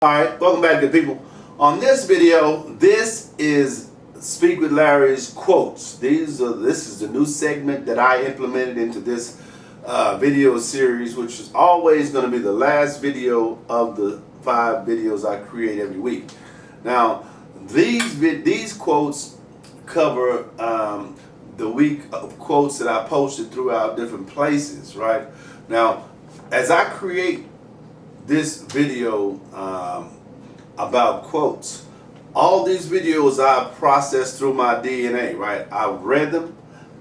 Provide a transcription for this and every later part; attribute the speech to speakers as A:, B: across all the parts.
A: Alright, welcome back, good people. On this video, this is Speak with Larry's quotes. This is the new segment that I implemented into this video series, which is always going to be the last video of the 5 videos I create every week. Now, these quotes cover the week of quotes that I posted throughout different places, right? Now, as I create this video about quotes, all these videos I processed through my DNA, right? I read them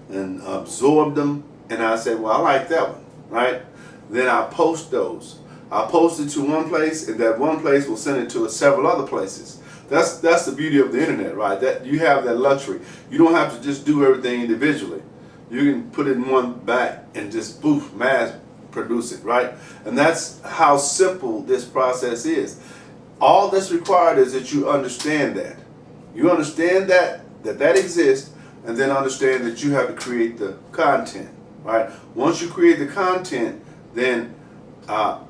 A: and absorbed them, and I said, well, I like that one, right? Then I post those. I post it to one place, and that one place will send it to several other places. That's the beauty of the internet, right? That you have that luxury. You don't have to just do everything individually. You can put it in one bag and just poof, mass produce it, right? And that's how simple this process is. All that's required is that you understand that. You understand that exists, and then understand that you have to create the content, right? Once you create the content, then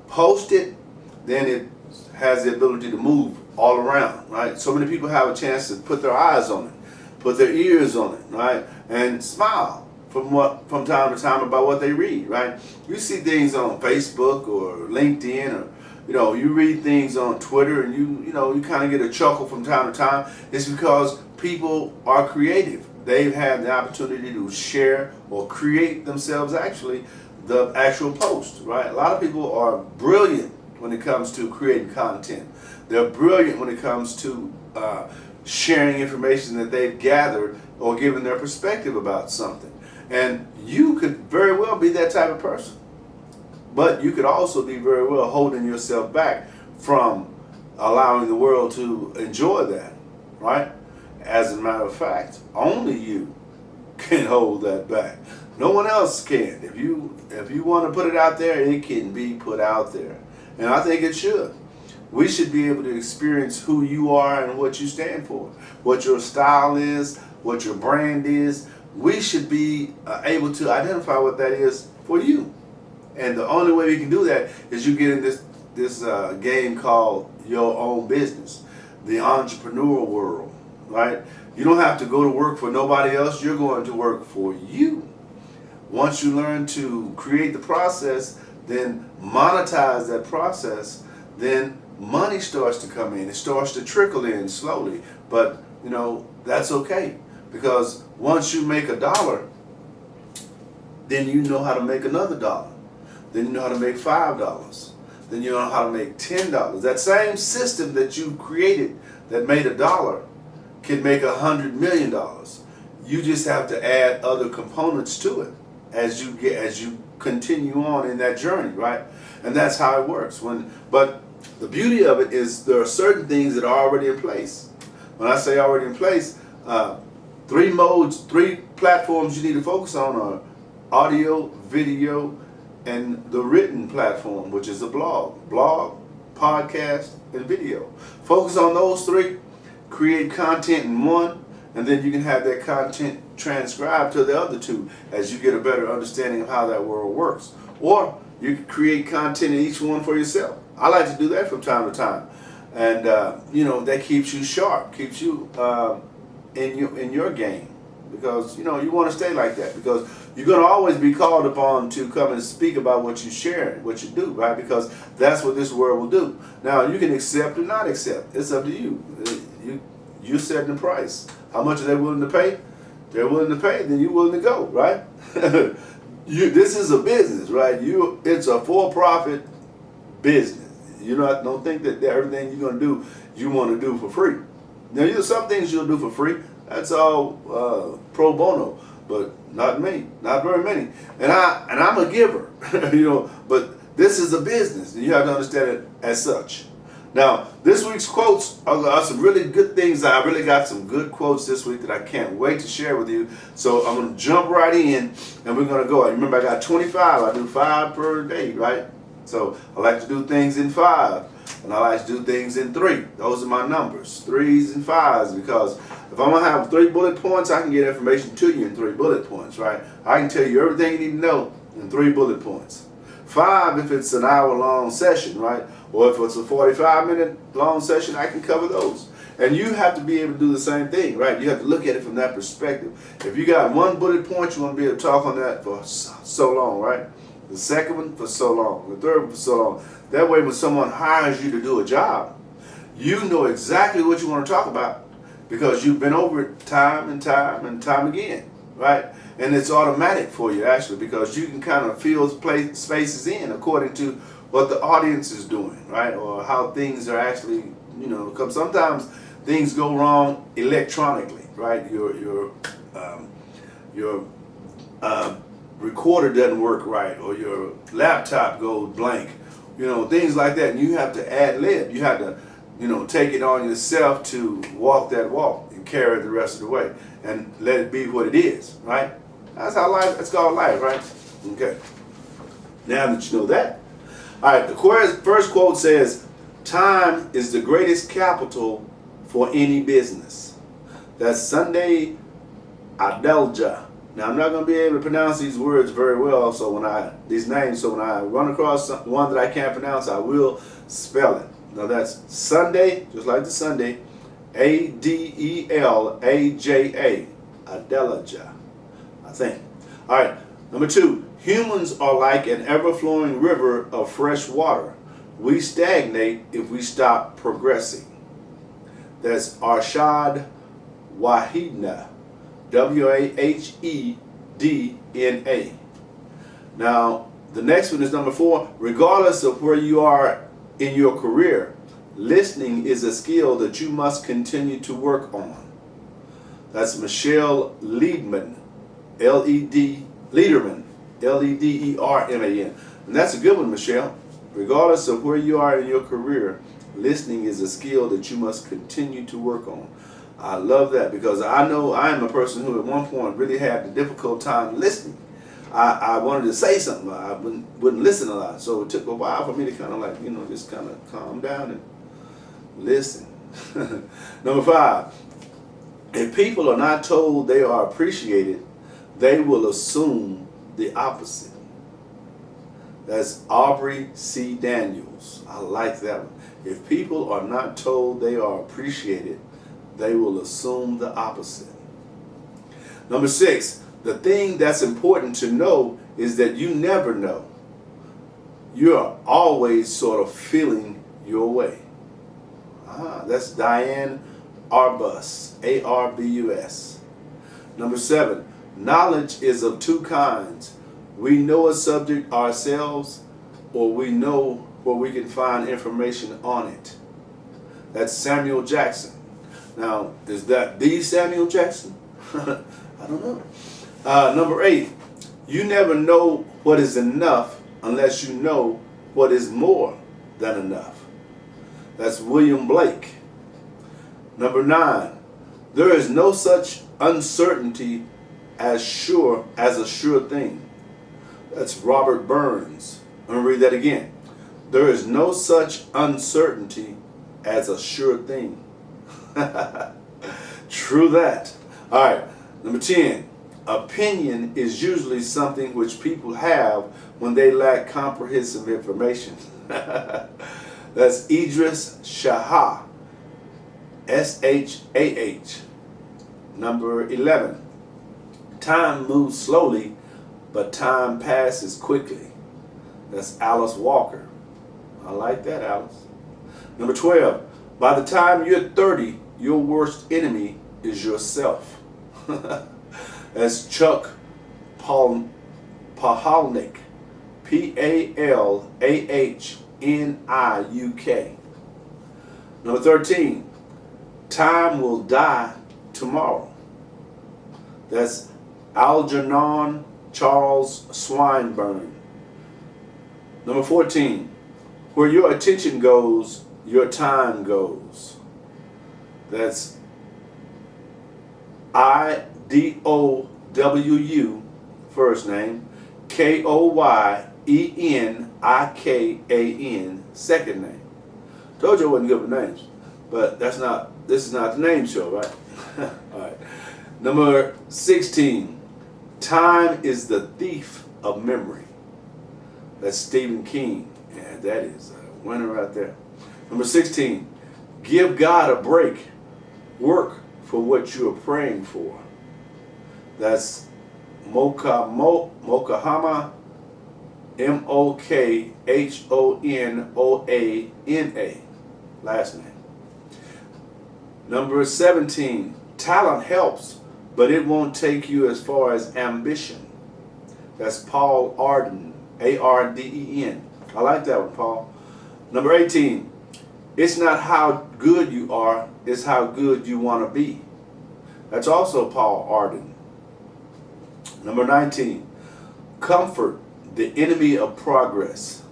A: post it, then it has the ability to move all around, right? So many people have a chance to put their eyes on it, put their ears on it, right? And smile from time to time about what they read, right? You see things on Facebook or LinkedIn, or you read things on Twitter, and you kind of get a chuckle from time to time. It's because people are creative. They've had the opportunity to share or create themselves the actual post, right? A lot of people are brilliant when it comes to creating content. They're brilliant when it comes to sharing information that they've gathered or giving their perspective about something. And you could very well be that type of person. But you could also be very well holding yourself back from allowing the world to enjoy that, right? As a matter of fact, only you can hold that back. No one else can. If you want to put it out there, it can be put out there. And I think it should. We should be able to experience who you are and what you stand for, what your style is, what your brand is. We should be able to identify what that is for you. And the only way we can do that is you get in this game called your own business, the entrepreneurial world, right? You don't have to go to work for nobody else. You're going to work for you. Once you learn to create the process, then monetize that process, then money starts to come in. It starts to trickle in slowly. But, that's okay. Because once you make $1, then you know how to make another $1. Then you know how to make $5. Then you know how to make $10. That same system that you created that made $1 can make $100 million. You just have to add other components to it as you continue on in that journey, right? And that's how it works. But the beauty of it is there are certain things that are already in place. When I say already in place, 3 platforms you need to focus on are audio, video, and the written platform, which is a blog, podcast, and video. Focus on those 3, create content in one, and then you can have that content transcribed to the other 2 as you get a better understanding of how that world works. Or you can create content in each one for yourself. I like to do that from time to time. And, that keeps you sharp, keeps you in your game. Because, you want to stay like that. Because you're going to always be called upon to come and speak about what you share, what you do, right? Because that's what this world will do. Now, you can accept or not accept. It's up to you. You're setting the price. How much are they willing to pay? They're willing to pay, then you're willing to go, right? This is a business, right? It's a for-profit business. You don't think that everything you're going to do, you want to do for free. Now, some things you'll do for free. That's all pro bono, but not me, not very many. And I'm a giver, but this is a business, and you have to understand it as such. Now, this week's quotes are some really good things. I really got some good quotes this week that I can't wait to share with you. So I'm going to jump right in, and we're going to go. Remember, I got 25. I do 5 per day, right? So I like to do things in 5. And I like to do things in 3. Those are my numbers, 3s and 5s, because if I'm going to have 3 bullet points, I can get information to you in 3 bullet points, right? I can tell you everything you need to know in 3 bullet points. 5 if it's an hour-long session, right? Or if it's a 45-minute long session, I can cover those. And you have to be able to do the same thing, right? You have to look at it from that perspective. If you got one bullet point, you want to be able to talk on that for so long, right? The second one for so long, the third one for so long. That way when someone hires you to do a job, you know exactly what you want to talk about because you've been over it time and time and time again, right? And it's automatic for you actually because you can kind of fill spaces in according to what the audience is doing, right? Or how things are actually, you know, because sometimes things go wrong electronically, right? Your recorder doesn't work right, or your laptop goes blank, you know, things like that. And you have to ad lib. You have to, you know, take it on yourself to walk that walk and carry it the rest of the way and let it be what it is, right? That's how life. That's called life, right? Okay. Now that you know that, all right. The first quote says, "Time is the greatest capital for any business." That's Sunday Adelja. Now I'm not going to be able to pronounce these words very well, so when I run across one that I can't pronounce, I will spell it. Now that's Sunday, just like the Sunday, Adelaja, Adelja, I think. All right, number 2, humans are like an ever-flowing river of fresh water. We stagnate if we stop progressing. That's Arshad Wahidna, Wahedna. Now, the next one is number 4. Regardless of where you are in your career, listening is a skill that you must continue to work on. That's Michelle Liederman, Liederman, Lederman. And that's a good one, Michelle. Regardless of where you are in your career, listening is a skill that you must continue to work on. I love that because I know I am a person who at one point really had a difficult time listening. I wanted to say something, I wouldn't listen a lot. So it took a while for me to kind of like, you know, just kind of calm down and listen. Number 5, if people are not told they are appreciated, they will assume the opposite. That's Aubrey C. Daniels. I like that one. If people are not told they are appreciated, they will assume the opposite. Number 6, the thing that's important to know is that you never know. You are always sort of feeling your way. That's Diane Arbus, Arbus. Number 7, knowledge is of 2 kinds. We know a subject ourselves, or we know where we can find information on it. That's Samuel Jackson. Now, is that the Samuel Jackson? I don't know. Number 8, you never know what is enough unless you know what is more than enough. That's William Blake. Number 9, there is no such uncertainty as a sure thing. That's Robert Burns. I'm going to read that again. There is no such uncertainty as a sure thing. True that. All right, number 10. Opinion is usually something which people have when they lack comprehensive information. That's Idris Shah, Shah. Number 11. Time moves slowly, but time passes quickly. That's Alice Walker. I like that, Alice. Number 12. By the time you're 30, your worst enemy is yourself. That's Chuck Palahniuk, Palahniuk. Number 13. Time will die tomorrow. That's Algernon Charles Swinburne. Number 14. Where your attention goes, your time goes. That's IDOWU, first name, KOYENIKAN, second name. Told you I wasn't good with names, but this is not the name show, right? All right. Number 16, time is the thief of memory. That's Stephen King. Yeah, that is a winner right there. Number 16, give God a break. Work for what you are praying for. That's Mokahama, Mokhonoana, last name. Number 17, talent helps, but it won't take you as far as ambition. That's Paul Arden, Arden. I like that one, Paul. Number 18, it's not how good you are, it's how good you want to be. That's also Paul Arden. Number 19, comfort, the enemy of progress.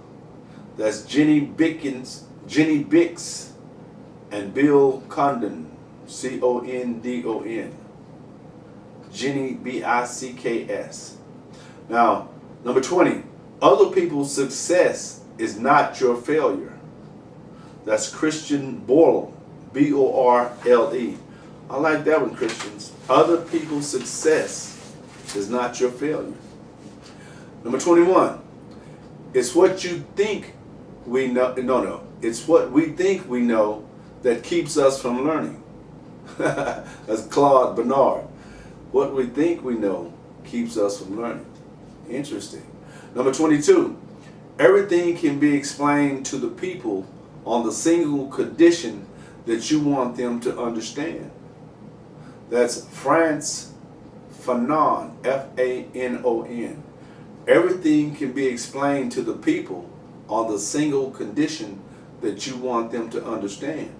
A: That's Jenny Bix, and Bill Condon, Condon. Jenny, Bicks. Now, number 20, other people's success is not your failure. That's Christian Borle, Borle. I like that one, Christians. Other people's success is not your failure. Number 21, it's what you think we know. No. It's what we think we know that keeps us from learning. That's Claude Bernard. What we think we know keeps us from learning. Interesting. Number 22, everything can be explained to the people on the single condition that you want them to understand. That's Frantz Fanon, Fanon. Everything can be explained to the people on the single condition that you want them to understand.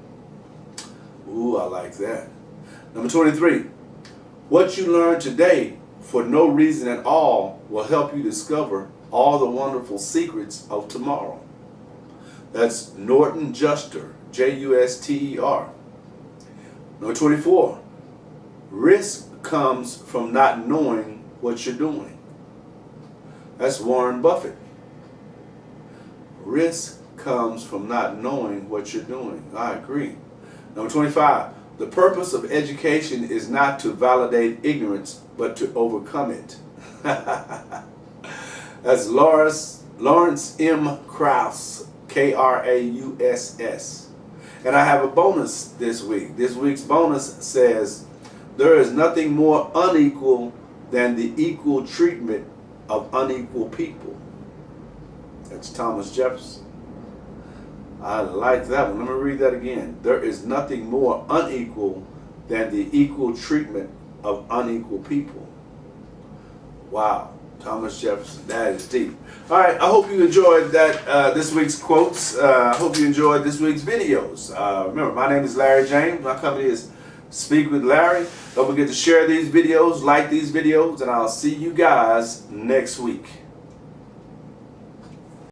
A: Ooh, I like that. Number 23, what you learn today for no reason at all will help you discover all the wonderful secrets of tomorrow. That's Norton Juster, Juster. Number 24, risk comes from not knowing what you're doing. That's Warren Buffett. Risk comes from not knowing what you're doing. I agree. Number 25, the purpose of education is not to validate ignorance, but to overcome it. That's Lawrence M. Krauss, Krauss. And I have a bonus this week. This week's bonus says, there is nothing more unequal than the equal treatment of unequal people. That's Thomas Jefferson. I like that one. Let me read that again. There is nothing more unequal than the equal treatment of unequal people. Wow. Thomas Jefferson. That is deep. All right. I hope you enjoyed that this week's quotes. I hope you enjoyed this week's videos. Remember, my name is Larry James. My company is Speak with Larry. Don't forget to share these videos, like these videos, and I'll see you guys next week.